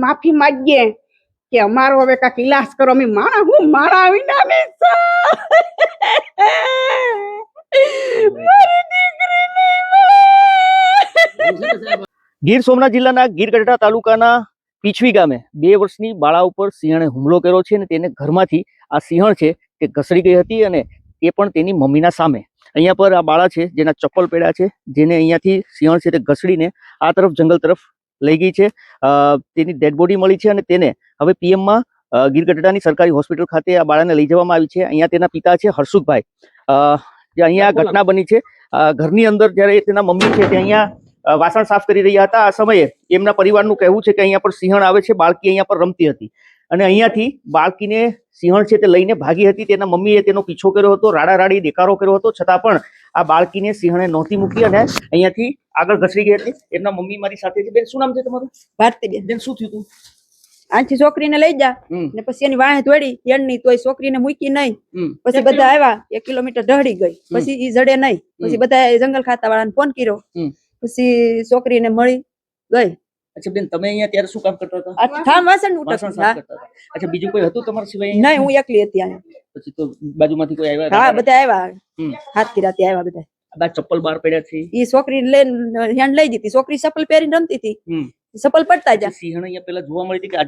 માફી માંગીએ કે અમારો હવે કાંઈક ઈલાજ કરો. અમે મારા હું મારા વિના નહીં ગીર સોમનાથ જિલ્લાના ગીરગઢડા તાલુકાના પીછવી ગામે 2 વર્ષની બાળા ઉપર સિંહણે હુમલો કર્યો છે અને તેને ઘરમાંથી આ સિંહણ છે તે ઘસડી ગઈ હતી અને તે પણ તેની મમ્મીના સામે. અહીંયા પર આ બાળા છે જેના ચપ્પલ પડ્યા છે, જેને અહીંયાથી સિંહણ છે તે ઘસડીને આ તરફ જંગલ તરફ લઈ ગઈ છે. તેની ડેડ બોડી મળી છે અને તેને હવે પીએમમાં ગીરગઢડાની સરકારી હોસ્પિટલ ખાતે આ બાળાને લઈ જવામાં આવી છે. અહીંયા તેના પિતા છે હર્ષુભાઈ, જે અહીંયા ઘટના બની છે. ઘરની અંદર જ્યારે તેના મમ્મી છે તે અહીંયા વાસણ સાફ કરી રહ્યા હતા. આ સમયે એમના પરિવારનું કહેવું છે કે અહીંયા પર સિંહણ આવે છે. બાળકી અહીંયા પર રમતી હતી અને અહીંયાથી બાળકીને સિંહણ છે તે લઈને ભાગી હતી. તેના મમ્મીએ તેનો પીછો કર્યો હતો, રાડારાડી દેકારો કર્યો હતો, છતાં પણ આ બાળકીને સિંહણે નહોતી મૂકી અને અહીંયાથી આગળ ઘસડી ગઈ હતી. એમના મમ્મી મારી સાથે છે. બેન, શું નામ છે તમારું? ભારતીબેન. બેન, શું થયું હતું? આથી છોકરીને લઈ જા ને પછી એની વાહે દોડી એડની તોય છોકરીને મૂકી નહીં. પછી બધા આવ્યા, 1 કિલોમીટર ઢળી ગઈ. પછી ઈ જડે નહીં. પછી બધા જંગલ ખાતા વાળાને ફોન કર્યો. પછી છોકરીને મળી ગઈ. અચ્છા બેન, તમે અહીંયા ત્યારે શું કામ કરતા હતા? આ થામ વાસણ વાસણ ઉટકતા. સાફ કરતા હતા. અચ્છા, બીજું કોઈ હતું તમારા સિવાય? નહીં, હું એકલી હતી અહીંયા. પછી તો બાજુમાંથી કોઈ આવ્યા? હા, બધા આવ્યા. હાથથી રાતે આવ્યા બધા. આ ચપ્પલ બહાર પડ્યા છે. ઈ છોકરી લઈને હેન્ડ લઈ દીધી. છોકરી ચપ્પલ પહેરીને રમતી હતી. ચપ્પલ પડતા જા. સિંહણ અહીંયા પેલા જોવા મળી હતી કે આજે